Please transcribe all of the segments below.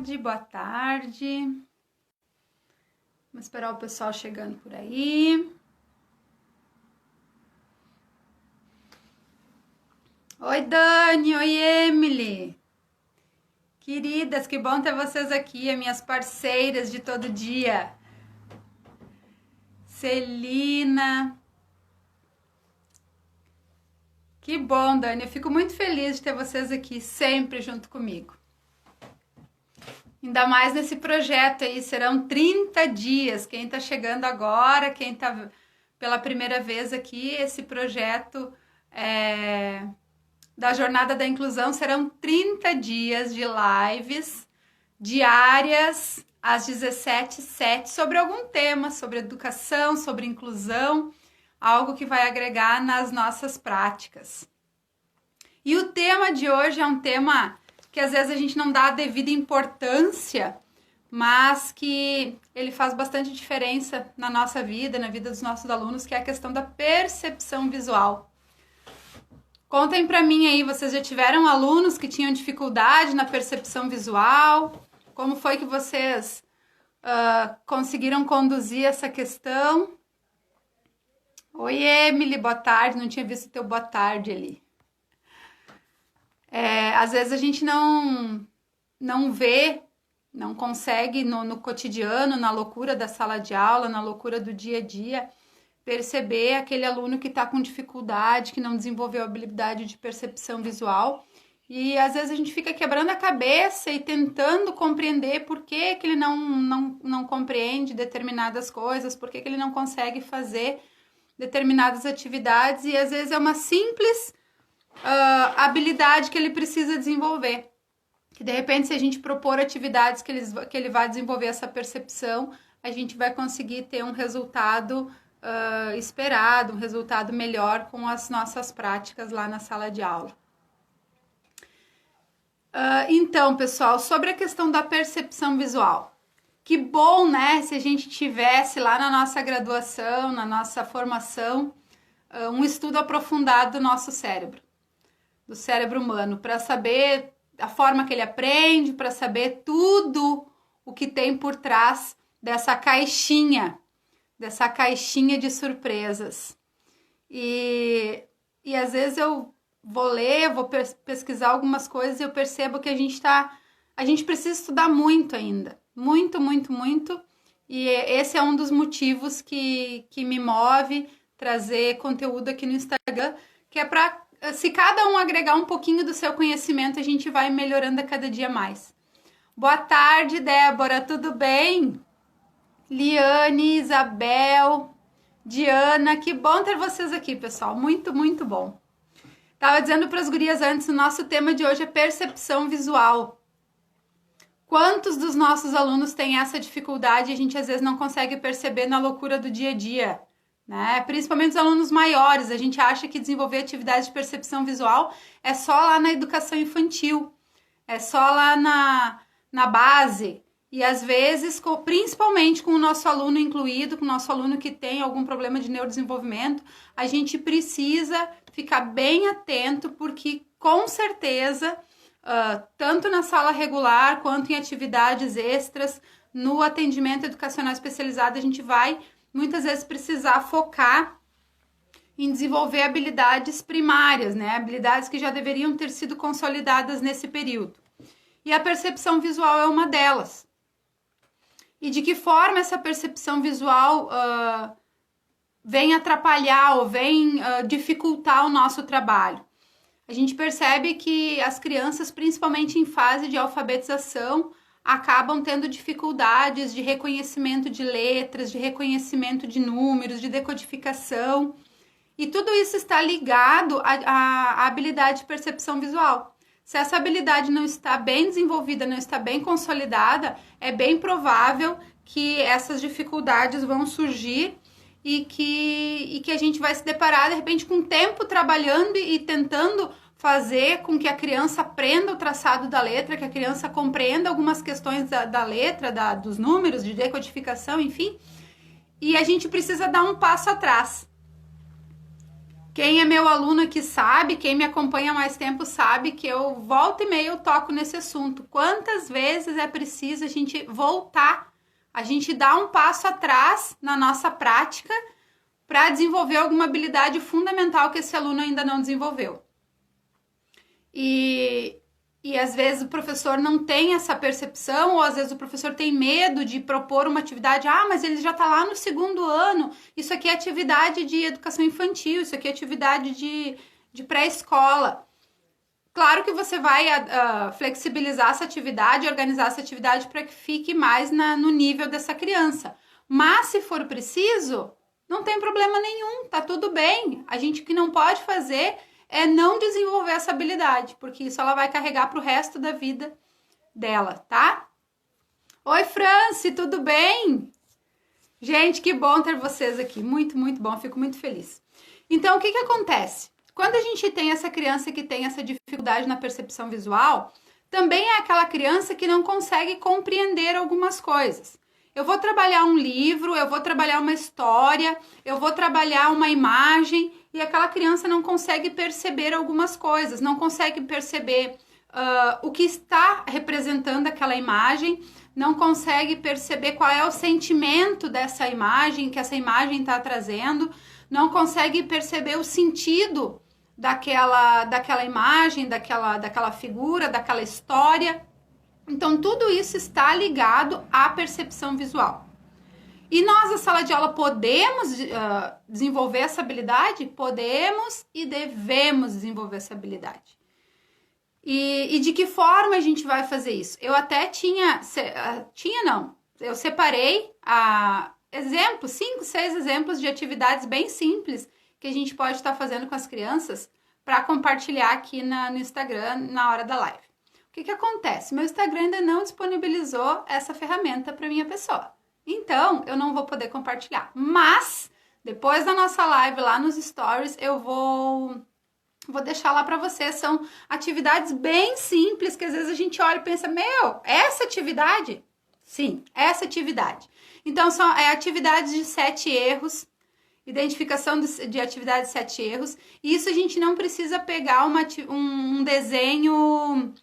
tarde, boa tarde. Vamos esperar o pessoal chegando por aí. Oi, Dani, oi, Emily. Queridas, que bom ter vocês aqui, as minhas parceiras de todo dia. Celina. Que bom, Dani, eu fico muito feliz de ter vocês aqui sempre junto comigo. Ainda mais nesse projeto aí, serão 30 dias. Quem tá chegando agora, quem tá pela primeira vez aqui, esse projeto da Jornada da Inclusão, serão 30 dias de lives diárias às 17h07 sobre algum tema, sobre educação, sobre inclusão, algo que vai agregar nas nossas práticas. E o tema de hoje é um tema que às vezes a gente não dá a devida importância, mas que ele faz bastante diferença na nossa vida, na vida dos nossos alunos, que é a questão da percepção visual. Contem para mim aí, vocês já tiveram alunos que tinham dificuldade na percepção visual? Como foi que vocês conseguiram conduzir essa questão? Oi, Emily, boa tarde, não tinha visto o teu boa tarde ali. Às vezes a gente não vê, não consegue no cotidiano, na loucura da sala de aula, na loucura do dia a dia, perceber aquele aluno que está com dificuldade, que não desenvolveu a habilidade de percepção visual. E às vezes a gente fica quebrando a cabeça e tentando compreender por que ele não compreende determinadas coisas, por que ele não consegue fazer determinadas atividades, e às vezes é uma simples habilidade que ele precisa desenvolver. Que de repente, se a gente propor atividades que ele vai desenvolver essa percepção, a gente vai conseguir ter um resultado esperado, um resultado melhor com as nossas práticas lá na sala de aula. Então, pessoal, sobre a questão da percepção visual. Que bom, né, se a gente tivesse lá na nossa graduação, na nossa formação, um estudo aprofundado do nosso cérebro, do cérebro humano, para saber a forma que ele aprende, para saber tudo o que tem por trás dessa caixinha de surpresas. E às vezes eu vou ler, vou pesquisar algumas coisas e eu percebo que a gente precisa estudar muito ainda. Muito, muito, muito. E esse é um dos motivos que me move trazer conteúdo aqui no Instagram, que é para, se cada um agregar um pouquinho do seu conhecimento, a gente vai melhorando a cada dia mais. Boa tarde, Débora, tudo bem? Liane, Isabel, Diana, que bom ter vocês aqui, pessoal. Muito, muito bom. Tava dizendo para as gurias antes, o nosso tema de hoje é percepção visual. Quantos dos nossos alunos têm essa dificuldade e a gente às vezes não consegue perceber na loucura do dia a dia, né? Principalmente os alunos maiores, a gente acha que desenvolver atividade de percepção visual é só lá na educação infantil, é só lá na base. E às vezes, principalmente com o nosso aluno incluído, com o nosso aluno que tem algum problema de neurodesenvolvimento, a gente precisa ficar bem atento, porque com certeza, tanto na sala regular quanto em atividades extras, no atendimento educacional especializado, a gente vai muitas vezes precisar focar em desenvolver habilidades primárias, né? Habilidades que já deveriam ter sido consolidadas nesse período. E a percepção visual é uma delas. E de que forma essa percepção visual vem atrapalhar ou vem dificultar o nosso trabalho? A gente percebe que as crianças, principalmente em fase de alfabetização, acabam tendo dificuldades de reconhecimento de letras, de reconhecimento de números, de decodificação. E tudo isso está ligado à habilidade de percepção visual. Se essa habilidade não está bem desenvolvida, não está bem consolidada, é bem provável que essas dificuldades vão surgir e que a gente vai se deparar, de repente, com o tempo trabalhando e tentando fazer com que a criança aprenda o traçado da letra, que a criança compreenda algumas questões da letra, dos números, de decodificação, enfim. E a gente precisa dar um passo atrás. Quem é meu aluno aqui sabe, quem me acompanha há mais tempo sabe que eu volta e meia eu toco nesse assunto. Quantas vezes é preciso a gente voltar, a gente dar um passo atrás na nossa prática para desenvolver alguma habilidade fundamental que esse aluno ainda não desenvolveu. E às vezes o professor não tem essa percepção, ou às vezes o professor tem medo de propor uma atividade. Ah, mas ele já está lá no 2º ano, isso aqui é atividade de educação infantil, isso aqui é atividade de pré-escola. Claro que você vai flexibilizar essa atividade, organizar essa atividade para que fique mais no nível dessa criança. Mas se for preciso, não tem problema nenhum, tá tudo bem. A gente que não pode fazer é não desenvolver essa habilidade, porque isso ela vai carregar para o resto da vida dela, tá? Oi, Franci, tudo bem? Gente, que bom ter vocês aqui, muito, muito bom, fico muito feliz. Então, o que acontece? Quando a gente tem essa criança que tem essa dificuldade na percepção visual, também é aquela criança que não consegue compreender algumas coisas. Eu vou trabalhar um livro, eu vou trabalhar uma história, eu vou trabalhar uma imagem e aquela criança não consegue perceber algumas coisas, não consegue perceber o que está representando aquela imagem, não consegue perceber qual é o sentimento dessa imagem, que essa imagem está trazendo, não consegue perceber o sentido daquela imagem, daquela figura, daquela história. Então, tudo isso está ligado à percepção visual. E nós, na sala de aula, podemos desenvolver essa habilidade? Podemos e devemos desenvolver essa habilidade. E de que forma a gente vai fazer isso? Eu até eu separei exemplos, 5, 6 exemplos de atividades bem simples que a gente pode estar fazendo com as crianças para compartilhar aqui no Instagram na hora da live. O que acontece? Meu Instagram ainda não disponibilizou essa ferramenta para minha pessoa. Então, eu não vou poder compartilhar. Mas, depois da nossa live lá nos stories, eu vou deixar lá para vocês. São atividades bem simples que às vezes a gente olha e pensa, essa atividade? Sim, essa atividade. Então, são atividades de 7 erros, identificação de atividades de 7 erros. E isso a gente não precisa pegar um desenho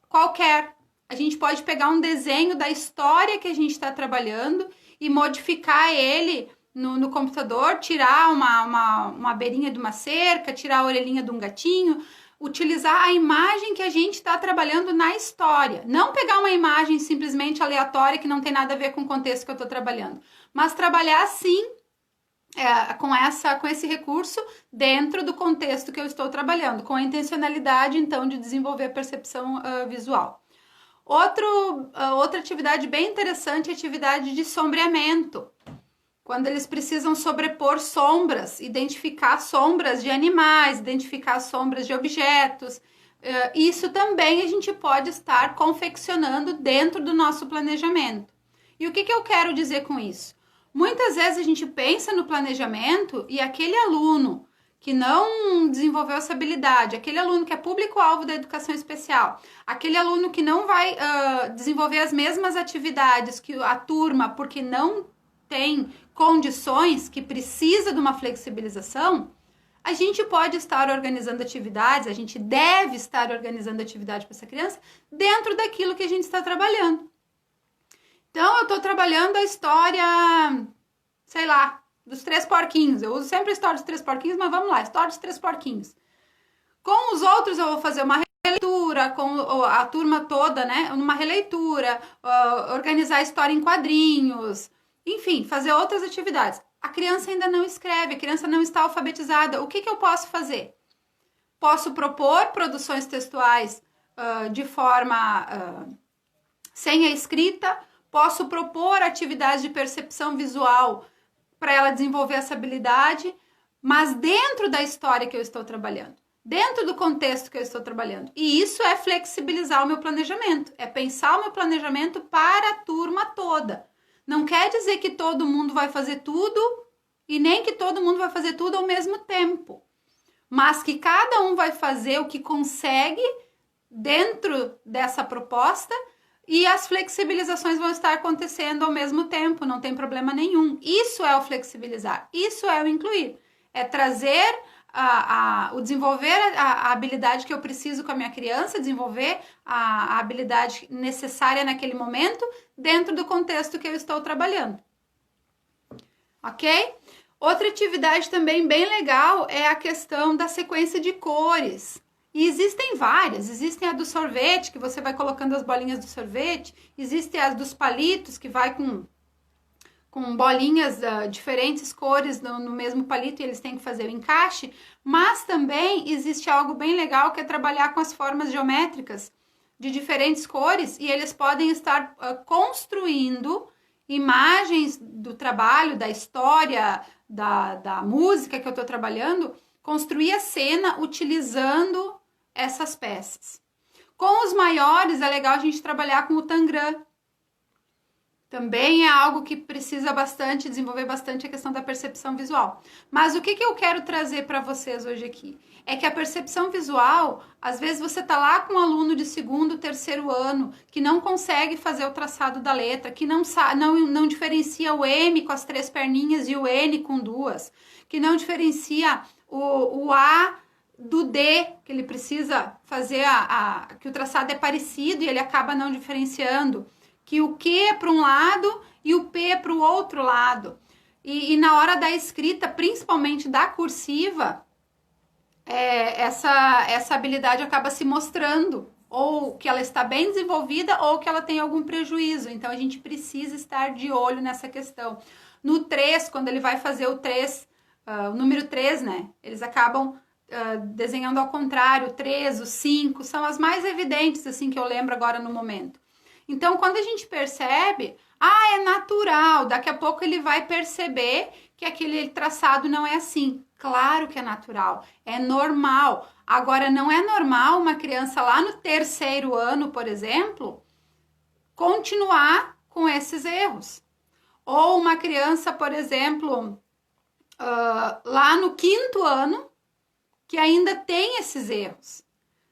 qualquer. A gente pode pegar um desenho da história que a gente está trabalhando e modificar ele no computador, tirar uma beirinha de uma cerca, tirar a orelhinha de um gatinho, utilizar a imagem que a gente está trabalhando na história. Não pegar uma imagem simplesmente aleatória que não tem nada a ver com o contexto que eu estou trabalhando, mas trabalhar sim com esse recurso dentro do contexto que eu estou trabalhando, com a intencionalidade, então, de desenvolver a percepção visual. Outra atividade bem interessante é a atividade de sombreamento, quando eles precisam sobrepor sombras, identificar sombras de animais, identificar sombras de objetos. Isso também a gente pode estar confeccionando dentro do nosso planejamento. E o que eu quero dizer com isso? Muitas vezes a gente pensa no planejamento e aquele aluno que não desenvolveu essa habilidade, aquele aluno que é público-alvo da educação especial, aquele aluno que não vai desenvolver as mesmas atividades que a turma porque não tem condições, que precisa de uma flexibilização, a gente pode estar organizando atividades, a gente deve estar organizando atividade para essa criança dentro daquilo que a gente está trabalhando. Então, eu estou trabalhando a história, sei lá, dos 3 porquinhos. Eu uso sempre a história dos 3 porquinhos, mas vamos lá, história dos 3 porquinhos. Com os outros, eu vou fazer uma releitura, com a turma toda, né? Uma releitura, organizar a história em quadrinhos, enfim, fazer outras atividades. A criança ainda não escreve, a criança não está alfabetizada. O que eu posso fazer? Posso propor produções textuais de forma sem a escrita, posso propor atividades de percepção visual para ela desenvolver essa habilidade, mas dentro da história que eu estou trabalhando, dentro do contexto que eu estou trabalhando. E isso é flexibilizar o meu planejamento, é pensar o meu planejamento para a turma toda. Não quer dizer que todo mundo vai fazer tudo e nem que todo mundo vai fazer tudo ao mesmo tempo, mas que cada um vai fazer o que consegue dentro dessa proposta. E as flexibilizações vão estar acontecendo ao mesmo tempo, não tem problema nenhum. Isso é o flexibilizar, isso é o incluir. é trazer o desenvolver a habilidade que eu preciso com a minha criança, desenvolver a habilidade necessária naquele momento, dentro do contexto que eu estou trabalhando. Ok? Outra atividade também bem legal é a questão da sequência de cores. E existem várias, existem a do sorvete, que você vai colocando as bolinhas do sorvete, existem as dos palitos, que vai com bolinhas diferentes cores no mesmo palito e eles têm que fazer o encaixe, mas também existe algo bem legal que é trabalhar com as formas geométricas de diferentes cores e eles podem estar construindo imagens do trabalho, da história, da música que eu estou trabalhando, construir a cena utilizando essas peças. Com os maiores é legal a gente trabalhar com o Tangram. Também é algo que precisa bastante, desenvolver bastante a questão da percepção visual. Mas o que eu quero trazer para vocês hoje aqui? É que a percepção visual, às vezes você tá lá com um aluno de segundo, terceiro ano, que não consegue fazer o traçado da letra, que não diferencia o M com as 3 perninhas e o N com 2, que não diferencia o A do D, que ele precisa fazer, que o traçado é parecido e ele acaba não diferenciando, que o Q é para um lado e o P é para o outro lado. E na hora da escrita, principalmente da cursiva, essa habilidade acaba se mostrando, ou que ela está bem desenvolvida ou que ela tem algum prejuízo. Então, a gente precisa estar de olho nessa questão. No 3, quando ele vai fazer o 3, o número 3, né? Eles acabam desenhando ao contrário, o 3, o 5, são as mais evidentes, assim, que eu lembro agora no momento. Então, quando a gente percebe, é natural, daqui a pouco ele vai perceber que aquele traçado não é assim. Claro que é natural, é normal. Agora, não é normal uma criança lá no 3º ano, por exemplo, continuar com esses erros. Ou uma criança, por exemplo, lá no 5º ano, que ainda tem esses erros.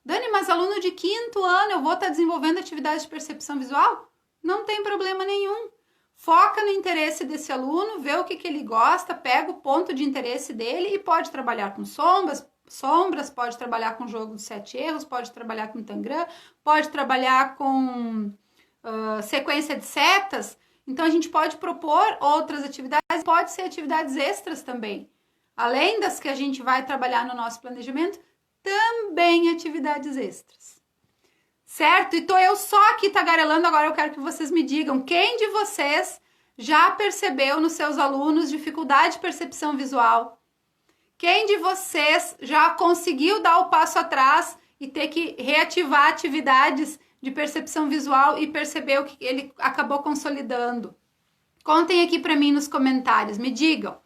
Dani, mas aluno de 5º ano, eu vou estar desenvolvendo atividade de percepção visual? Não tem problema nenhum. Foca no interesse desse aluno, vê o que ele gosta, pega o ponto de interesse dele e pode trabalhar com sombras, pode trabalhar com jogo dos 7 erros, pode trabalhar com Tangram, pode trabalhar com sequência de setas. Então, a gente pode propor outras atividades, pode ser atividades extras também. Além das que a gente vai trabalhar no nosso planejamento, também atividades extras. Certo? E tô eu só aqui tagarelando, agora eu quero que vocês me digam quem de vocês já percebeu nos seus alunos dificuldade de percepção visual? Quem de vocês já conseguiu dar o passo atrás e ter que reativar atividades de percepção visual e percebeu que ele acabou consolidando? Contem aqui para mim nos comentários, me digam.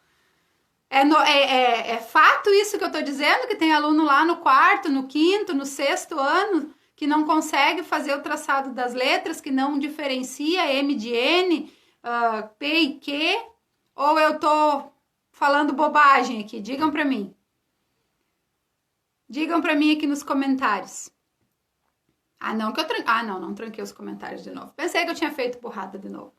É fato isso que eu tô dizendo, que tem aluno lá no 4º, no 5º, no 6º ano, que não consegue fazer o traçado das letras, que não diferencia M de N, P e Q, ou eu tô falando bobagem aqui? Digam pra mim. Digam pra mim aqui nos comentários. Não, que eu não tranquei os comentários de novo. Pensei que eu tinha feito burrada de novo.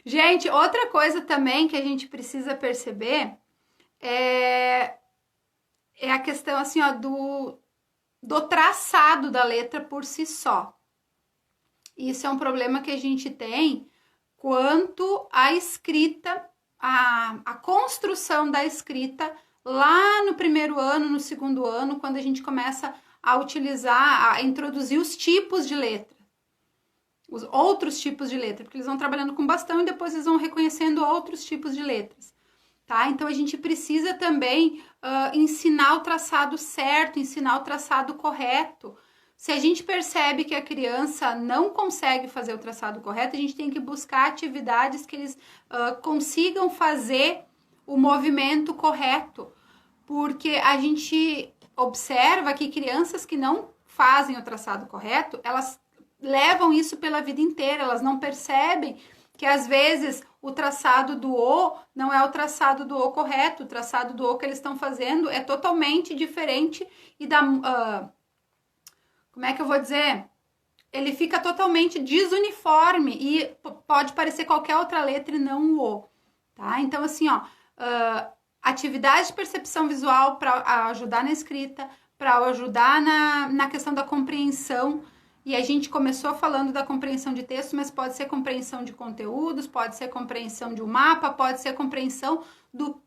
Gente, outra coisa também que a gente precisa perceber é a questão assim, do traçado da letra por si só. Isso é um problema que a gente tem quanto à escrita, a construção da escrita lá no 1º ano, no 2º ano, quando a gente começa a utilizar, a introduzir os tipos de letra. Os outros tipos de letra, porque eles vão trabalhando com bastão e depois eles vão reconhecendo outros tipos de letras, tá? Então, a gente precisa também ensinar o traçado certo, ensinar o traçado correto. Se a gente percebe que a criança não consegue fazer o traçado correto, a gente tem que buscar atividades que eles consigam fazer o movimento correto, porque a gente observa que crianças que não fazem o traçado correto, elas levam isso pela vida inteira, elas não percebem que às vezes o traçado do O não é o traçado do O correto, o traçado do O que eles estão fazendo é totalmente diferente e como é que eu vou dizer? Ele fica totalmente desuniforme e pode parecer qualquer outra letra e não o O, tá? Então, assim, atividade de percepção visual para ajudar na escrita, para ajudar na questão da compreensão. E a gente começou falando da compreensão de texto, mas pode ser compreensão de conteúdos, pode ser compreensão de um mapa, pode ser compreensão do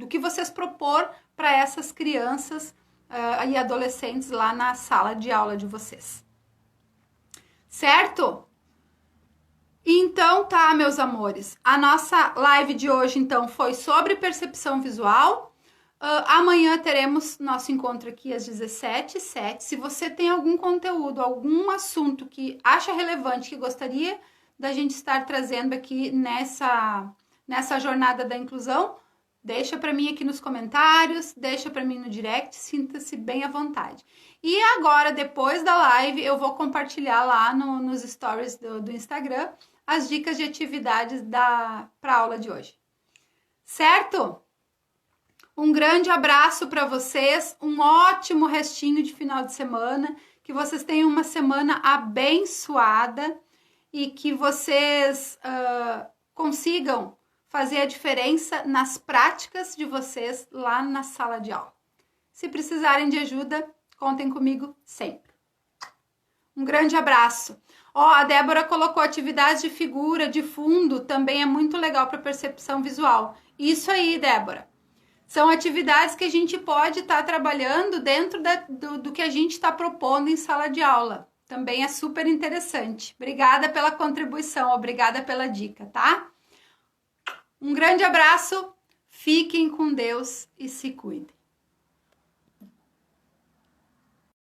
que vocês propor para essas crianças e adolescentes lá na sala de aula de vocês. Certo? Então tá, meus amores, a nossa live de hoje então foi sobre percepção visual. Amanhã teremos nosso encontro aqui às 17h07. Se você tem algum conteúdo, algum assunto que acha relevante, que gostaria da gente estar trazendo aqui nessa jornada da inclusão, deixa para mim aqui nos comentários, deixa para mim no direct, sinta-se bem à vontade. E agora, depois da live, eu vou compartilhar lá nos stories do Instagram as dicas de atividades para a aula de hoje. Certo? Um grande abraço para vocês, um ótimo restinho de final de semana, que vocês tenham uma semana abençoada e que vocês consigam fazer a diferença nas práticas de vocês lá na sala de aula. Se precisarem de ajuda, contem comigo sempre. Um grande abraço. A Débora colocou atividades de figura, de fundo, também é muito legal para percepção visual. Isso aí, Débora. São atividades que a gente pode estar trabalhando dentro do que a gente está propondo em sala de aula. Também é super interessante. Obrigada pela contribuição, obrigada pela dica, tá? Um grande abraço, fiquem com Deus e se cuidem.